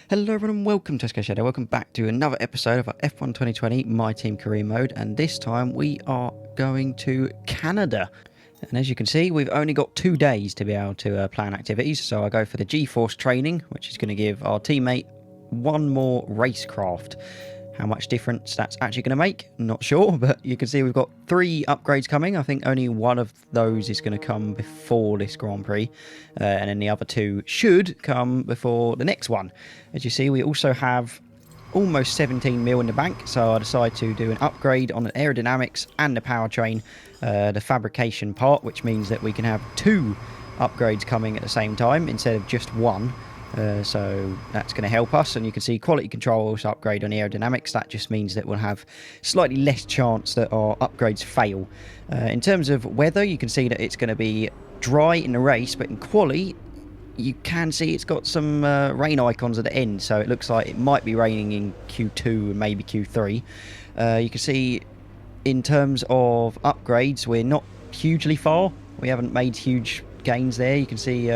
Hello everyone and welcome to SkShadow. Welcome back to another episode of our F1 2020 My Team Career Mode, and this time we are going to Canada. And as you can see, we've only got 2 days to be able to plan activities, so I go for the G-Force training, which is going to give our teammate one more racecraft. How much difference that's actually going to make, not sure, but you can see we've got 3 upgrades coming. I think only one of those is going to come before this Grand Prix, and then the other 2 should come before the next one. As you see, we also have almost 17 mil in the bank, so I decided to do an upgrade on the aerodynamics and the powertrain, the fabrication part, which means that we can have 2 upgrades coming at the same time instead of just 1. So that's going to help us, and you can see quality control also upgrade on aerodynamics. That just means that we'll have slightly less chance that our upgrades fail. In terms of weather, you can see that it's going to be dry in the race, but in quali you can see it's got some rain icons at the end, so it looks like it might be raining in Q2 and maybe Q3. You can see in terms of upgrades we're not hugely far. We haven't made huge gains there. You can see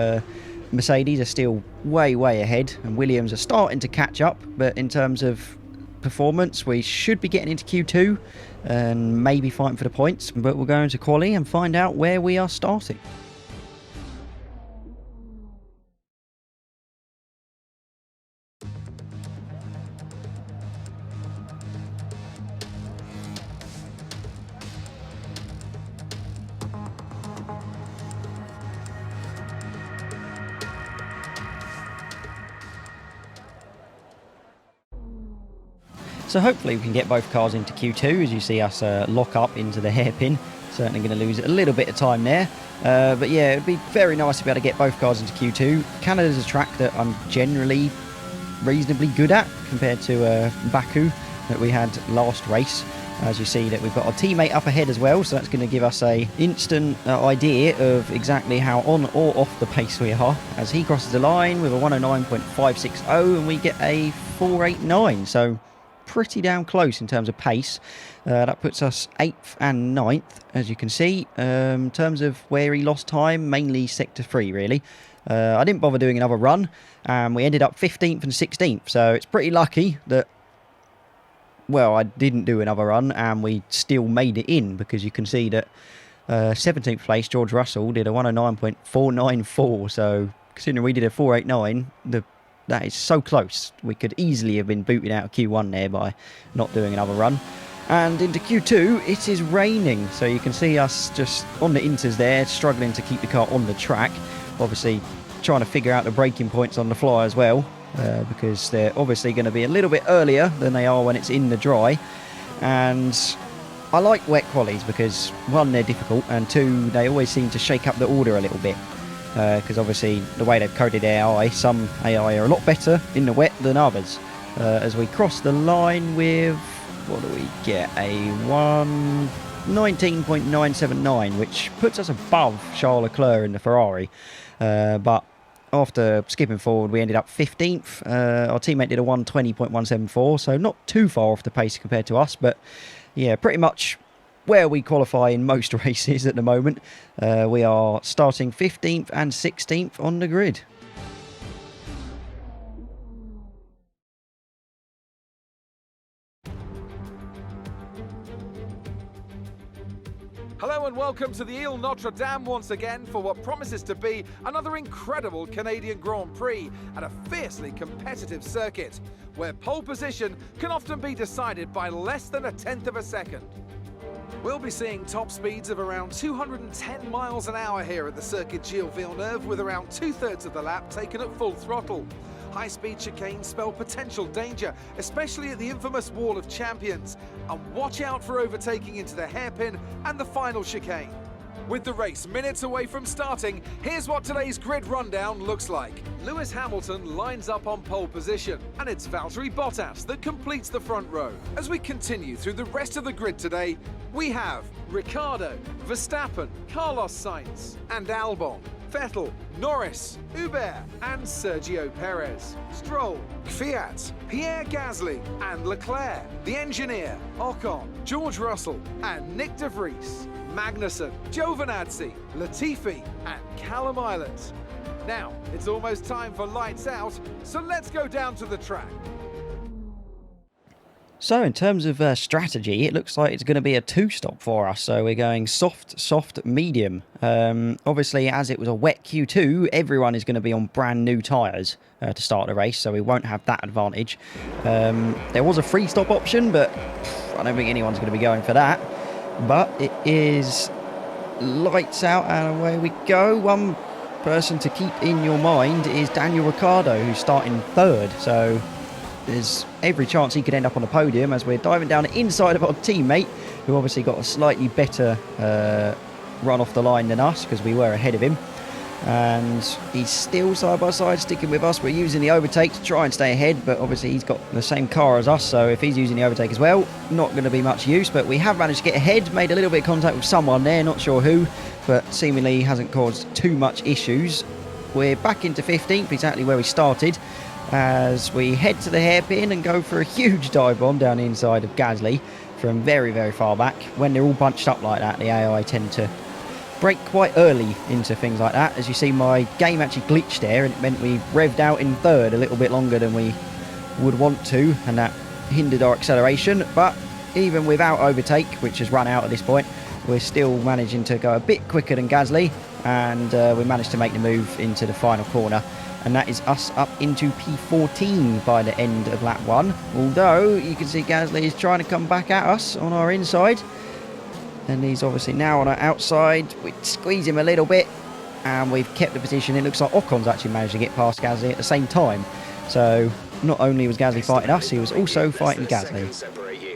Mercedes are still way ahead, and Williams are starting to catch up, but in terms of performance we should be getting into Q2 and maybe fighting for the points, but we'll go into quali and find out where we are starting. So hopefully we can get both cars into Q2, as you see us lock up into the hairpin. Certainly going to lose a little bit of time there. But yeah, it would be very nice to be able to get both cars into Q2. Canada's a track that I'm generally reasonably good at compared to Baku that we had last race. As you see that we've got our teammate up ahead as well, so that's going to give us a instant idea of exactly how on or off the pace we are. As he crosses the line with a 109.560 and we get a 489, so pretty damn close in terms of pace. That puts us 8th and 9th, as you can see. In terms of where he lost time, mainly sector 3 really. I didn't bother doing another run, and we ended up 15th and 16th, so it's pretty lucky that, well, I didn't do another run and we still made it in, because you can see that 17th place George Russell did a 109.494, so considering we did a 489, that is so close. We could easily have been booted out of Q1 there by not doing another run. And into Q2, it is raining, so you can see us just on the inters there, struggling to keep the car on the track. Obviously trying to figure out the braking points on the fly as well, because they're obviously going to be a little bit earlier than they are when it's in the dry. And I like wet qualies because 1, they're difficult, and 2, they always seem to shake up the order a little bit. Because obviously the way they've coded AI, some AI are a lot better in the wet than others. As we cross the line with, what do we get, a 119.979, which puts us above Charles Leclerc in the Ferrari. But after skipping forward, we ended up 15th. Our teammate did a 120.174, so not too far off the pace compared to us, but yeah, pretty much where we qualify in most races at the moment. We are starting 15th and 16th on the grid. Hello and welcome to the Ile Notre Dame once again for what promises to be another incredible Canadian Grand Prix at a fiercely competitive circuit, where pole position can often be decided by less than 1/10 of a second. We'll be seeing top speeds of around 210 miles an hour here at the Circuit Gilles Villeneuve, with around 2/3 of the lap taken at full throttle. High-speed chicanes spell potential danger, especially at the infamous Wall of Champions. And watch out for overtaking into the hairpin and the final chicane. With the race minutes away from starting, here's what today's grid rundown looks like. Lewis Hamilton lines up on pole position, and it's Valtteri Bottas that completes the front row. As we continue through the rest of the grid today, we have Ricciardo, Verstappen, Carlos Sainz, and Albon, Vettel, Norris, Hubert, and Sergio Perez. Stroll, Kvyat, Pierre Gasly, and Leclerc. The engineer, Ocon, George Russell, and Nick de Vries. Magnussen, Giovinazzi, Latifi, and Callum Islet. Now, it's almost time for lights out, so let's go down to the track. So in terms of strategy, it looks like it's going to be a two-stop for us. So we're going soft, soft, medium. Obviously, as it was a wet Q2, everyone is going to be on brand new tyres to start the race, so we won't have that advantage. There was a free stop option, but I don't think anyone's going to be going for that. But it is lights out and away we go. One person to keep in your mind is Daniel Ricciardo, who's starting third. So there's every chance he could end up on the podium as we're diving down the inside of our teammate, who obviously got a slightly better run off the line than us because we were ahead of him. And he's still side by side sticking with us. We're using the overtake to try and stay ahead, but obviously he's got the same car as us, so if he's using the overtake as well, not going to be much use. But we have managed to get ahead, made a little bit of contact with someone there, not sure who, but seemingly hasn't caused too much issues. We're back into 15th, exactly where we started, as we head to the hairpin and go for a huge dive bomb down the inside of Gasly from very, very far back. When they're all bunched up like that, the AI tend to break quite early into things like that. As you see, my game actually glitched there, and it meant we revved out in third a little bit longer than we would want to, and that hindered our acceleration. But even without overtake, which has run out at this point, we're still managing to go a bit quicker than Gasly, and we managed to make the move into the final corner. And that is us up into P14 by the end of lap 1. Although, you can see Gasly is trying to come back at us on our inside. And he's obviously now on our outside. We squeeze him a little bit, and we've kept the position. It looks like Ocon's actually managed to get past Gasly at the same time. So, not only was Gasly fighting us, he was also fighting Gasly.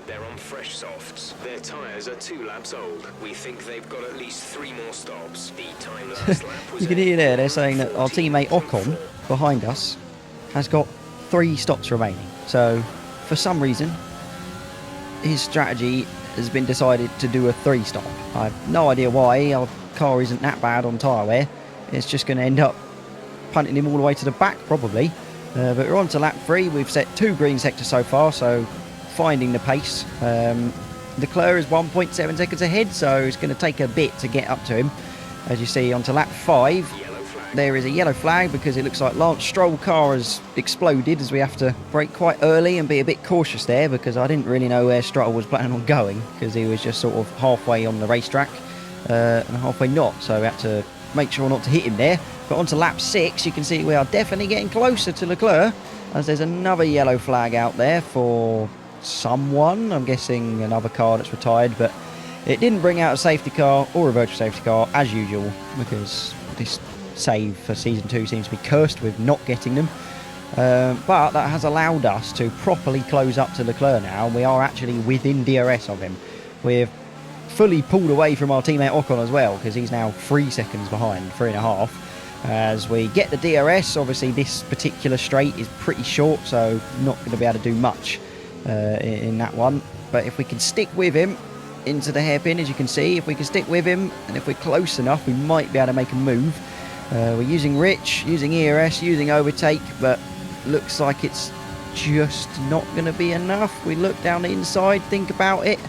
They're on fresh softs. Their tyres are 2 laps old. We think they've got at least 3 more stops. The time last lap was you can hear there, they're saying that our teammate Ocon behind us has got 3 stops remaining. So for some reason his strategy has been decided to do a 3 stop. I have no idea why. Our car isn't that bad on tyre wear. It's just going to end up punting him all the way to the back probably. But we're on to lap 3. We've set 2 green sectors so far, so finding the pace. Leclerc is 1.7 seconds ahead, so it's going to take a bit to get up to him. As you see, onto lap 5, there is a yellow flag because it looks like Lance Stroll's car has exploded, as we have to brake quite early and be a bit cautious there, because I didn't really know where Stroll was planning on going, because he was just sort of halfway on the racetrack and halfway not, so we had to make sure not to hit him there. But onto lap 6, you can see we are definitely getting closer to Leclerc, as there's another yellow flag out there for someone. I'm guessing another car that's retired, but it didn't bring out a safety car or a virtual safety car as usual, because this save for season 2 seems to be cursed with not getting them. But that has allowed us to properly close up to Leclerc now, and we are actually within DRS of him. We've fully pulled away from our teammate Ocon as well, because he's now 3 seconds behind, 3.5. As we get the DRS, obviously this particular straight is pretty short, so not going to be able to do much in that one. But if we can stick with him into the hairpin, as you can see, if we can stick with him and if we're close enough, we might be able to make a move. We're using Rich, using ERS, using overtake, but looks like it's just not going to be enough. We look down the inside, think about it,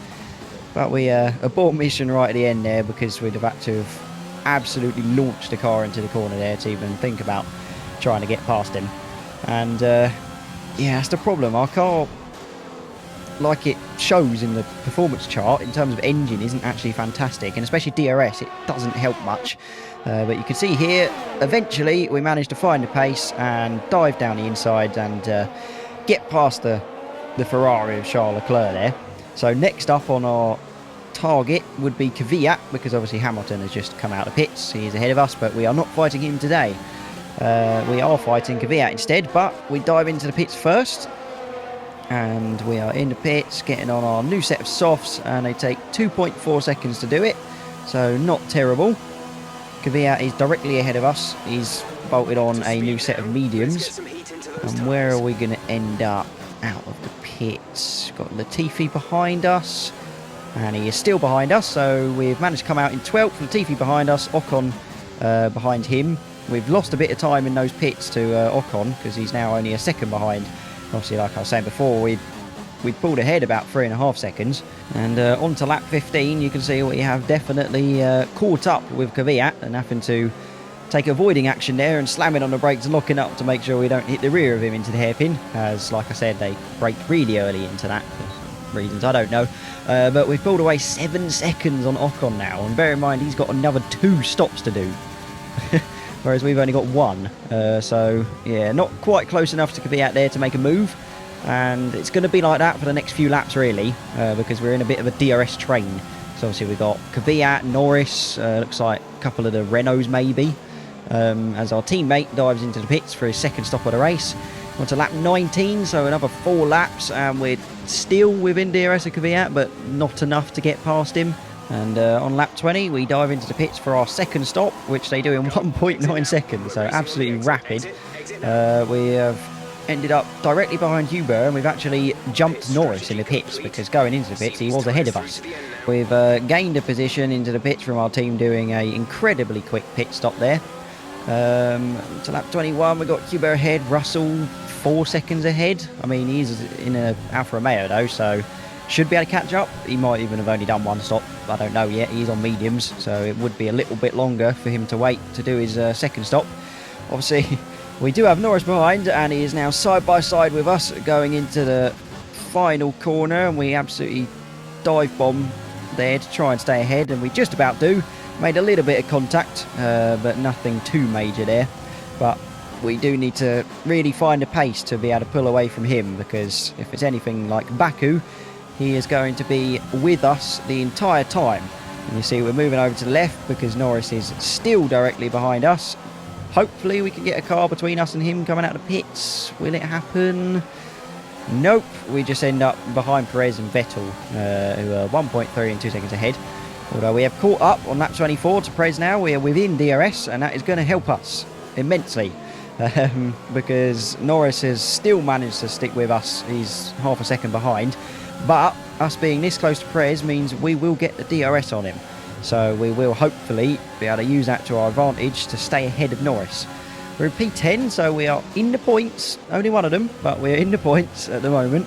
but we abort mission right at the end there, because we'd have had to have absolutely launched the car into the corner there to even think about trying to get past him. And yeah, that's the problem. Our car, like it shows in the performance chart, in terms of engine, isn't actually fantastic, and especially DRS, it doesn't help much. But you can see here, eventually we managed to find the pace and dive down the inside and get past the Ferrari of Charles Leclerc there. So next up on our target would be Kvyat, because obviously Hamilton has just come out of pits. He is ahead of us, but we are not fighting him today. We are fighting Kvyat instead, but we dive into the pits first. And we are in the pits, getting on our new set of softs, and they take 2.4 seconds to do it, so not terrible. Kvyat is directly ahead of us. He's bolted on a new set of mediums. And where are we going to end up out of the pits? Got Latifi behind us, and he is still behind us, so we've managed to come out in 12th. Latifi behind us, Ocon behind him. We've lost a bit of time in those pits to Ocon, because he's now only a second behind. Obviously, like I was saying before, we'd pulled ahead about 3.5 seconds. And on to lap 15, you can see we have definitely caught up with Kvyat and having to take avoiding action there and slamming on the brakes and locking up to make sure we don't hit the rear of him into the hairpin, as like I said, they braked really early into that for reasons I don't know. But we've pulled away 7 seconds on Ocon now, and bear in mind he's got another 2 stops to do, whereas we've only got 1. So yeah, not quite close enough to be out there to make a move, and it's going to be like that for the next few laps really, because we're in a bit of a DRS train. So obviously we've got Kvyat, Norris, looks like a couple of the Renaults maybe, as our teammate dives into the pits for his second stop of the race. We're to lap 19, so another 4 laps, and we're still within DRS of Kvyat, but not enough to get past him. And on lap 20, we dive into the pits for our second stop, which they do in 1.9 seconds, so absolutely rapid. We have ended up directly behind Huber, and we've actually jumped Norris in the pits, because going into the pits he was ahead of us. We've gained a position into the pits from our team doing a incredibly quick pit stop there. To lap 21 we've got Huber ahead, Russell 4 seconds ahead. I mean, he's in a Alfa Romeo though, so should be able to catch up. He might even have only done 1 stop, I don't know yet. He's on mediums, so it would be a little bit longer for him to wait to do his second stop. Obviously we do have Norris behind, and he is now side by side with us going into the final corner, and we absolutely dive bomb there to try and stay ahead, and we just about do. Made a little bit of contact, but nothing too major there. But we do need to really find a pace to be able to pull away from him, because if it's anything like Baku, he is going to be with us the entire time. And you see we're moving over to the left because Norris is still directly behind us. Hopefully we can get a car between us and him coming out of the pits. Will it happen? Nope. We just end up behind Perez and Vettel, who are 1.3 and 2 seconds ahead. Although we have caught up on lap 24 to Perez now. We are within DRS, and that is going to help us immensely. Because Norris has still managed to stick with us. He's half a second behind. But us being this close to Perez means we will get the DRS on him. So we will hopefully be able to use that to our advantage to stay ahead of Norris. We're in P10, so we are in the points. Only one of them, but we're in the points at the moment.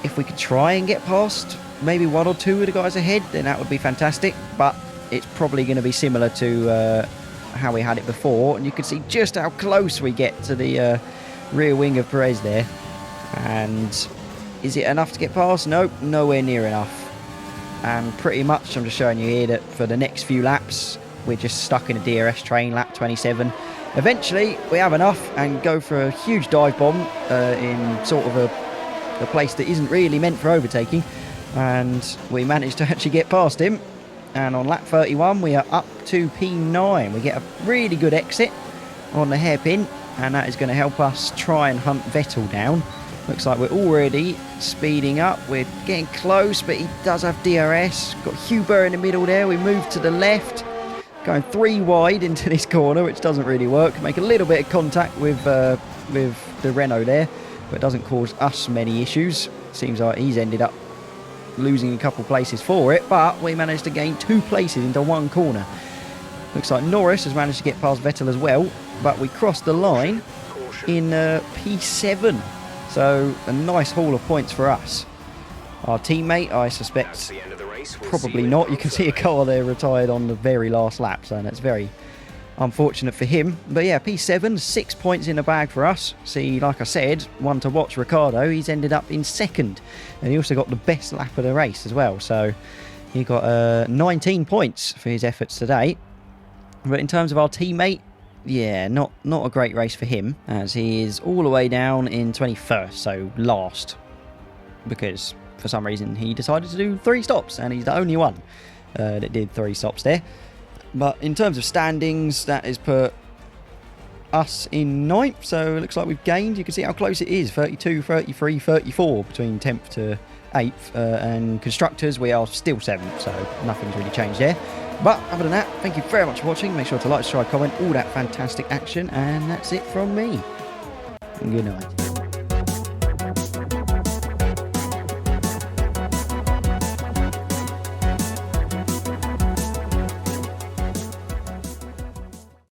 If we could try and get past maybe 1 or 2 of the guys ahead, then that would be fantastic. But it's probably going to be similar to how we had it before. And you can see just how close we get to the rear wing of Perez there. And is it enough to get past? Nope, nowhere near enough. And pretty much I'm just showing you here that for the next few laps we're just stuck in a DRS train, lap 27. Eventually we have enough and go for a huge dive bomb in sort of a place that isn't really meant for overtaking, and we managed to actually get past him. And on lap 31 we are up to P9. We get a really good exit on the hairpin, and that is going to help us try and hunt Vettel down. Looks like we're already speeding up. We're getting close, but he does have DRS. Got Huber in the middle there. We move to the left, going 3 wide into this corner, which doesn't really work. Make a little bit of contact with the Renault there, but it doesn't cause us many issues. Seems like he's ended up losing a couple places for it, but we managed to gain 2 places into 1 corner. Looks like Norris has managed to get past Vettel as well, but we crossed the line in P7. So a nice haul of points for us. Our teammate, I suspect, probably not. You can see a car there retired on the very last lap, so that's very unfortunate for him. But yeah, P7, 6 points in the bag for us. See, like I said, one to watch, Ricciardo. He's ended up in 2nd, and he also got the best lap of the race as well. So he got 19 points for his efforts today. But in terms of our teammate, yeah, not a great race for him, as he is all the way down in 21st, so last, because for some reason he decided to do 3 stops, and he's the only one that did 3 stops there. But in terms of standings, that has put us in 9th, so it looks like we've gained. You can see how close it is, 32, 33, 34 between 10th to 8th, and constructors we are still 7th, so nothing's really changed there. But other than that, thank you very much for watching. Make sure to like, subscribe, comment, all that fantastic action, and that's it from me. Good night.